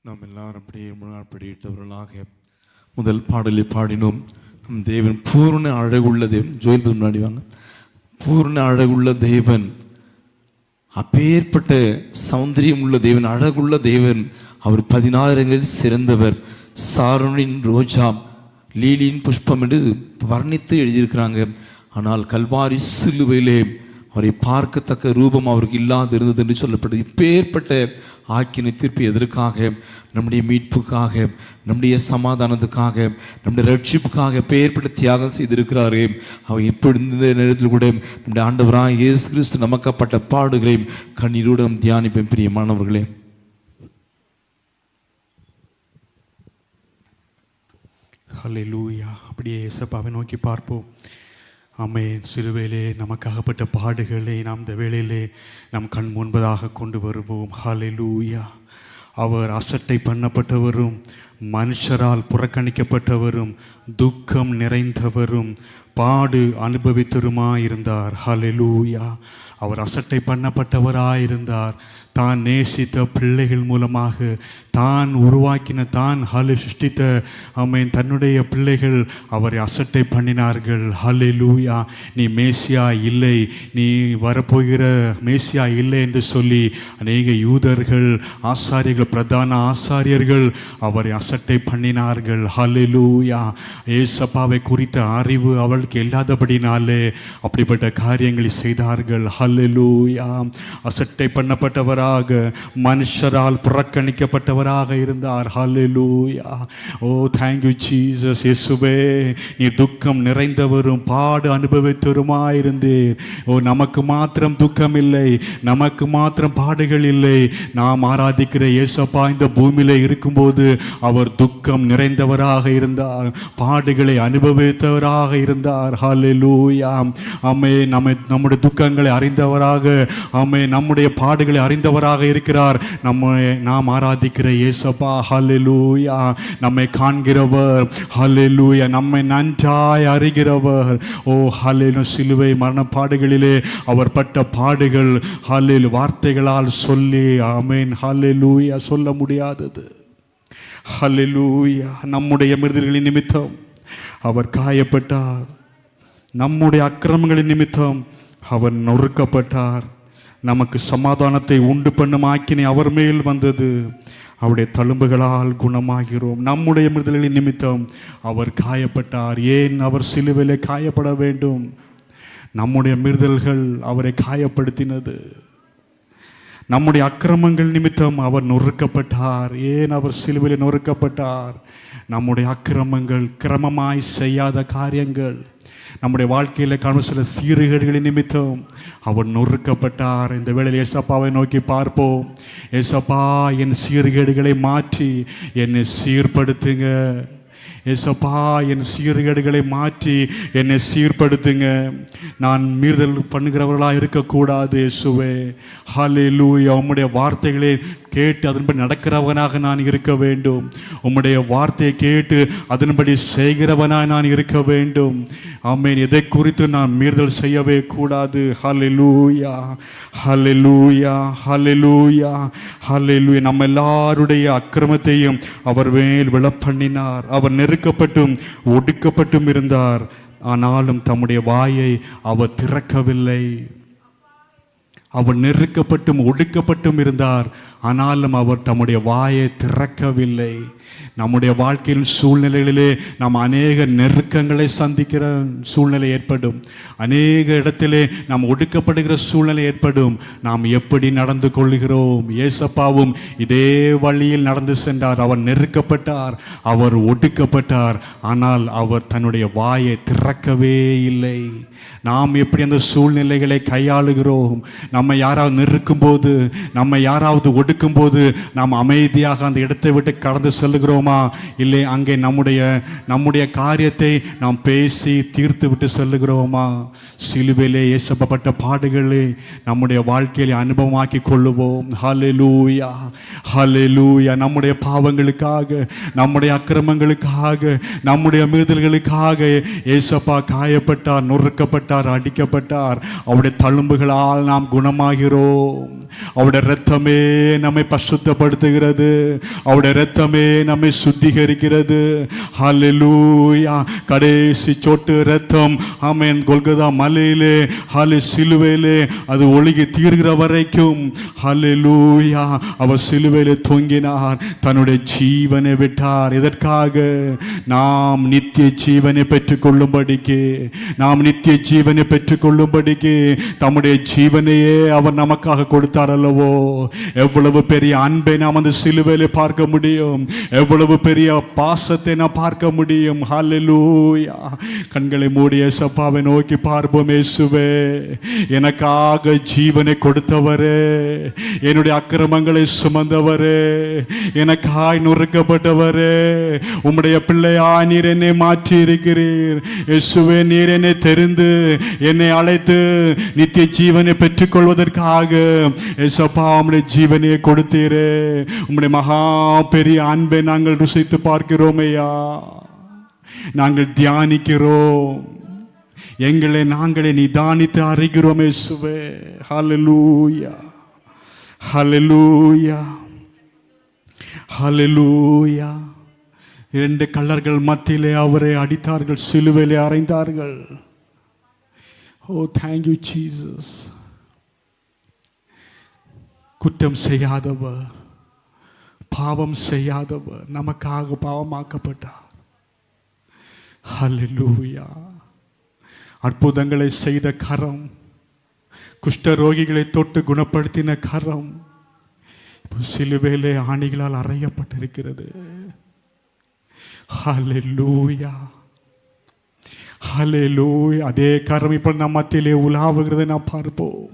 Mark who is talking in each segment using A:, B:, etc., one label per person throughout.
A: நாம் எல்லாரும் அப்படியே முன்னாள் படியிட்டவர்களாக முதல் பாடலை பாடினோம். நம் தேவன் பூர்ண அழகுள்ள தேவன். ஜோயில் முன்னாடி வாங்க. பூர்ண அழகுள்ள தேவன், அப்பேற்பட்ட சௌந்தரியம் உள்ள தேவன், அழகுள்ள தேவன். அவர் 16 சிறந்தவர். சாரோனின் ரோஜா, லீலியின் புஷ்பம் என்று வர்ணித்து எழுதியிருக்கிறாங்க. ஆனால் கல்வாரி சிலுவையிலே அவரை பார்க்கத்தக்க ரூபம் அவருக்கு இல்லாது இருந்தது என்று சொல்லப்பட்டது. இப்பேற்பட்ட ஆக்கினை தீர்ப்பு எதற்காக? நம்முடைய மீட்புக்காக, நம்முடைய சமாதானத்துக்காக, நம்முடைய ரட்சிப்புக்காக பேர்பட்ட தியாகம் செய்திருக்கிறாரே. அவர் இப்படி இந்த நேரத்தில் கூட நம்முடைய ஆண்டவராக இயேசு கிறிஸ்து நமக்கப்பட்ட பாடுகளையும் கண்ணீரோடு நம் தியானிப்போம். பிரியமானவர்களே,
B: ஹல்லேலூயா. அப்படியே இயேசுவை நோக்கி பார்ப்போம். ஆமென். சிலுவையிலே நமக்காகப்பட்ட பாடுகளை நாம் இந்த வேளையிலே நம் கண் முன்பதாக கொண்டு வருவோம். ஹல்லேலூயா. அவர் அசட்டை பண்ணப்பட்டவரும், மனுஷரால் புறக்கணிக்கப்பட்டவரும், துக்கம் நிறைந்தவரும், பாடு அனுபவித்தருமாயிருந்தார். ஹல்லேலூயா. அவர் அசட்டை பண்ணப்பட்டவராயிருந்தார். தான் நேசித்த பிள்ளைகள் மூலமாக, தான் உருவாக்கின, தான் சிருஷ்டித்த ஆமென் தன்னுடைய பிள்ளைகள் அவரை அசட்டை பண்ணினார்கள். ஹல்லேலூயா. நீ மேசியா இல்லை, நீ வரப்போகிற மேசியா இல்லை என்று சொல்லி அநேக யூதர்கள், ஆசாரியர்கள், பிரதான ஆசாரியர்கள் அவரை அசட்டை பண்ணினார்கள். ஹல்லேலூயா. ஏசப்பாவை குறித்த அறிவு அவளுக்கு இல்லாதபடினாலே அப்படிப்பட்ட காரியங்களை செய்தார்கள். ஹல்லேலூயா. அசட்டை பண்ணப்பட்டவராக, மனுஷரால் புறக்கணிக்கப்பட்டவராக இருந்தார். Hallelujah. Oh thank you Jesus. இயேசுவே, நீ துக்கம் நிறைந்தவரும் பாடு அனுபவித்தவருமாயிருந்தீர். ஓ, நமக்கு மாத்திரம் துக்கம் இல்லை, நமக்கு மாத்திரம் பாடுகள் இல்லை. நாம் ஆராதிக்கிற இயேசப்பா இந்த பூமியில இருக்கும்போது அவர் துக்கம் நிறைந்தவராக இருந்தார், பாடுகளை அனுபவித்தவராக இருந்தார். ஹல்லேலூயா. ஆமென். நம்முடைய துக்கங்களை அறிந்தவராக, ஆமென், நம்முடைய பாடுகளை அறிந்தவராக இருக்கிறார். நாம் ஆராதிக்கிற இயேசப்பா. ஹல்லேலூயா. நம்மை காண்கிறவர். ஹல்லேலூயா. நம்மை நன்றாய் அறிகிறவர். ஓ ஹல்லேலூயா. சிலுவை மரண பாடுகளிலே அவர் பட்ட பாடுகள் ஹல்லேலூயா வார்த்தைகளால் சொல்லி, ஆமென், ஹல்லேலூயா, சொல்ல முடியாதது. ஹல்லேலூயா. நம்முடைய மீறுதல்களின் நிமித்தம் அவர் காயப்பட்டார், நம்முடைய அக்கிரமங்களின் நிமித்தம் அவர் நொறுக்கப்பட்டார். நமக்கு சமாதானத்தை உண்டு பண்ணும் ஆக்கினை அவர் மேல் வந்தது. அவருடைய தழும்புகளால் குணமாகிறோம். நம்முடைய மீறுதல்களின் நிமித்தம் அவர் காயப்பட்டார். ஏன் அவர் சிலுவையிலே காயப்பட வேண்டும்? நம்முடைய மீறுதல்கள் அவரை காயப்படுத்தினது. நம்முடைய அக்கிரமங்கள் நிமித்தம் அவர் நொறுக்கப்பட்டார். ஏன் அவர் சிலுவையில் நொறுக்கப்பட்டார்? நம்முடைய அக்கிரமங்கள், கிரமமாய் செய்யாத காரியங்கள், நம்முடைய வாழ்க்கையில் காணும் சில சீர்கேடுகளின் நிமித்தம் அவர் நொறுக்கப்பட்டார். இந்த வேளையில் ஏசப்பாவை நோக்கி பார்ப்போம். ஏசப்பா, என் சீர்கேடுகளை மாற்றி என்னை சீர்படுத்துங்க. ஏசப்பா, என் சீர்கேடுகளை மாற்றி என்னை சீர்படுத்துங்க. நான் மீறுதல் பண்ணுகிறவர்களாக இருக்கக்கூடாது. இயேசுவே, ஹல்லேலூயா. உம்முடைய வார்த்தைகளை கேட்டு அதன்படி நடக்கிறவனாக நான் இருக்க வேண்டும். உம்முடைய வார்த்தையை கேட்டு அதன்படி செய்கிறவனாக நான் இருக்க வேண்டும். ஆமென். எதை குறித்து நான் மீறுதல் செய்யவே கூடாது. ஹல்லேலூயா, ஹல்லேலூயா, ஹல்லேலூயா, ஹல்லேலூயா. நம்ம எல்லாருடைய அக்கிரமத்தையும் அவர் மேல் விழப்பண்ணினார். அவர் நெருக்கப்பட்டும் ஒடுக்கப்பட்டும் இருந்தார். ஆனாலும் தம்முடைய வாயை அவர் திறக்கவில்லை. அவர் நெருக்கப்பட்டும் ஒடுக்கப்பட்டும் இருந்தார். ஆனாலும் அவர் தம்முடைய வாயை திறக்கவில்லை. நம்முடைய வாழ்க்கையின் சூழ்நிலைகளிலே நாம் அநேக நெருக்கங்களை சந்திக்கிற சூழ்நிலை ஏற்படும். அநேக இடத்திலே நாம் ஒடுக்கப்படுகிற சூழ்நிலை ஏற்படும். நாம் எப்படி நடந்து கொள்கிறோம்? ஏசப்பாவும் இதே வழியில் நடந்து சென்றார். அவர் நெருக்கப்பட்டார், அவர் ஒடுக்கப்பட்டார். ஆனால் அவர் தன்னுடைய வாயை திறக்கவே இல்லை. நாம் எப்படி அந்த சூழ்நிலைகளை கையாளுகிறோம்? நம்ம யாராவது நெருக்கும் போது, நம்ம யாராவது ஒடுக்கும் போது நாம் அமைதியாக அந்த இடத்தை விட்டு கடந்து செல்லுகிறோமா? இல்லை அங்கே நம்முடைய காரியத்தை நாம் பேசி தீர்த்து விட்டு செல்லுகிறோமா? சிலுவையிலே இயேசுப்பட்ட பாடுகளை நம்முடைய வாழ்க்கையிலே அனுபவமாக்கி கொள்ளுவோம். ஹல்லேலூயா, ஹல்லேலூயா. நம்முடைய பாவங்களுக்காக, நம்முடைய அக்கிரமங்களுக்காக, நம்முடைய மீறுதல்களுக்காக இயேசுப்பா காயப்பட்டார், நொறுக்கப்பட்டார், அடிக்கப்பட்டார். அவருடைய தழும்புகளால் நாம் குணம் குணமாகிறோம். அவருடைய இரத்தமே நம்மை பரிசுத்தப்படுத்துகிறது. அவருடைய இரத்தமே நம்மை சுத்திகரிக்கிறது. ஹல்லேலூயா. கடைசி சொட்டு இரத்தம், ஆமென், கொல்கதா மலையிலே, சிலுவையிலே அது ஒழுகி தீர்கிற வரைக்கும், ஹல்லேலூயா, அவர் சிலுவையிலே தொங்கினார், தன்னுடைய ஜீவனை விட்டார். இதற்காக நாம் நித்திய ஜீவனை பெற்றுக்கொள்ளும்படிக்கு, நாம் நித்திய ஜீவனை பெற்றுக்கொள்ளும்படிக்கு தம்முடைய ஜீவனையே அவர் நமக்காக கொடுத்தார் அல்லவோ. எவ்வளவு பெரிய அன்பை நாம் அந்த சிலுவையிலே பார்க்க முடியும், எவ்வளவு பெரிய பாசத்தை நாம் பார்க்க முடியும். ஹல்லேலூயா. கண்களை மூடிய சப்பாவை நோக்கி பார்ப்போம். இயேசுவே, எனக்காக ஜீவனை கொடுத்தவரே, என்னுடைய அக்கிரமங்களை சுமந்தவரே, எனக்காய் நொறுக்கப்பட்டவரே, உம்முடைய பிள்ளையா நீர் என்னை மாற்றி இருக்கிறீர். இயேசுவே, நீர் என்னை தெரிந்து என்னை அழைத்து நித்திய ஜீவனை பெற்றுக்கொள்வதற்காக இயேசப்பா உம்முடைய ஜீவனையை கொடுத்தீரே. உம்முடைய மகா பெரிய அன்பை நாங்கள் ருசித்து பார்க்கிறோம் ஐயா, நாங்கள் தியானிக்கிறோம், எங்களை நாங்களே நிதானித்து அறிகிறோம் இயேசுவே. ஹல்லேலூயா, ஹல்லேலூயா, ஹல்லேலூயா. 2 கள்ளர்கள் மத்தியிலே அவரை அடித்தார்கள், சிலுவையிலே அறைந்தார்கள். ஓ, தேங்க் யூ ஜீசஸ். குற்றம் செய்யாதவர், பாவம் செய்யாதவர் நமக்காக பாவமாக்கப்பட்டார். ஹல்லேலூயா. அற்புதங்களை செய்த கரம், குஷ்டரோகிகளை தொட்டு குணப்படுத்தின கரம் சிலுவையிலே ஆணிகளால் அறையப்பட்டிருக்கிறது. ஹல்லேலூயா, ஹல்லேலூயா. அதே கரம் இப்போ நம் மத்தியிலே உலாவுகிறதை நாம் பார்ப்போம்,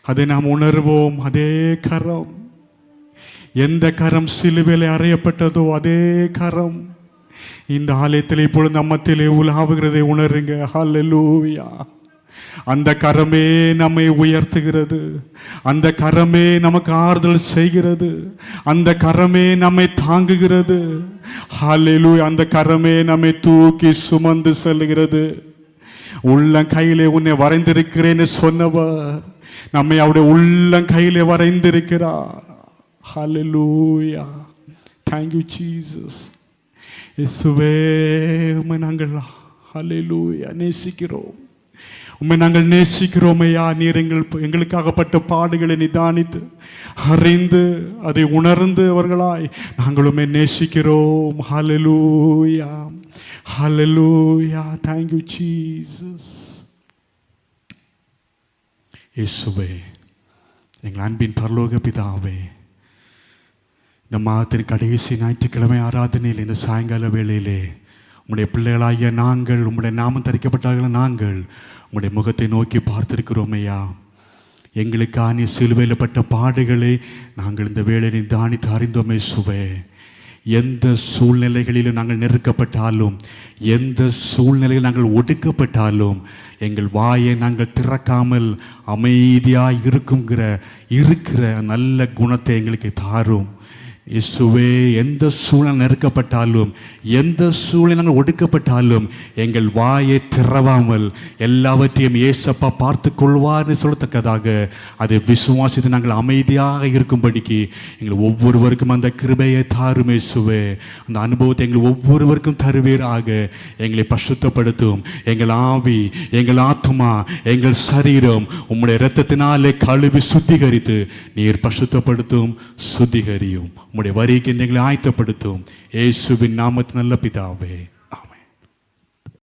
B: அதை நாம் உணர்வோம். அதே கரம், எந்த கரம் சிலுவையிலே அறையப்பட்டதோ அதே கரம் இந்த ஆலயத்தில் இப்பொழுது நம்மத்திலே உலாவுகிறதை உணருங்க. ஹல்லேலூயா. அந்த கரமே நம்மை உயர்த்துகிறது, அந்த கரமே நமக்கு ஆறுதல் செய்கிறது, அந்த கரமே நம்மை தாங்குகிறது. ஹல்லேலூயா. அந்த கரமே நம்மை தூக்கி சுமந்து செல்கிறது. உள்ளங்கையிலே உன்னை வரைந்திருக்கிறேன்னு சொன்னவர் நம்மை அவருடைய உள்ளங்கையிலே வரைந்திருக்கிறார். ஹல்லேலூயா. Thank you Jesus. இயேசுவே, உம்மை நாங்கள் ஹல்லேலூயா நேசிக்கிறோம், உம்மை நாங்கள் நேசிக்கிறோம் ஐயா. நீர் எங்களுக்காகப்பட்ட பாடுகளை நிதானித்து அறிந்து அதை உணர்ந்தவர்களாய் நாங்கள் உம்மை நேசிக்கிறோம். Hallelujah, hallelujah. Thank you Jesus. இயேசுவே, எங்கள் அன்பின் பரலோக பிதாவே, இந்த மாதத்தின் கடைசி ஞாயிற்றுக்கிழமை ஆராதனையில் இந்த சாயங்கால வேளையிலே உம்முடைய பிள்ளைகளாகிய நாங்கள், உம்முடைய நாமம் தரிக்கப்பட்டார்கள் நாங்கள் உம்முடைய முகத்தை நோக்கி பார்த்திருக்கிறோம் ஐயா. எங்களுக்கான நீ சிலுவையில் பட்ட பாடுகளை நாங்கள் இந்த வேளையை தானித்து அறிந்தோமே சுவே. எந்த சூழ்நிலைகளிலும் நாங்கள் நெருக்கப்பட்டாலும், எந்த சூழ்நிலையில் நாங்கள் ஒடுக்கப்பட்டாலும் எங்கள் வாயை நாங்கள் திறக்காமல் அமைதியாக இருக்கிற நல்ல குணத்தை எங்களுக்கு தாரும் இயேசுவே. எந்த சூழ்நிலை நெருக்கப்பட்டாலும், எந்த சூழ்நிலை நாங்கள் ஒடுக்கப்பட்டாலும் எங்கள் வாயை திறவாமல் எல்லாவற்றையும் ஏசப்பா பார்த்து கொள்வார்னு சொல்லத்தக்கதாக அதை விசுவாசித்து நாங்கள் அமைதியாக இருக்கும்படிக்கு எங்கள் ஒவ்வொருவருக்கும் அந்த கிருபையை தாரும் இயேசுவே. அந்த அனுபவத்தை எங்கள் ஒவ்வொருவருக்கும் தருவீராக. எங்களை பரிசுத்தப்படுத்தும். எங்கள் ஆவி, எங்கள் ஆத்மா, எங்கள் சரீரம் உம்முடைய இரத்தத்தினாலே கழுவி சுத்திகரித்து நீர் பரிசுத்தப்படுத்தும், சுத்திகரியும். உம்முடைய வரிக்கு எங்களை ஆயத்தப்படுத்தும். இயேசுவின் நாமத்தில் நல்ல பிதாவே.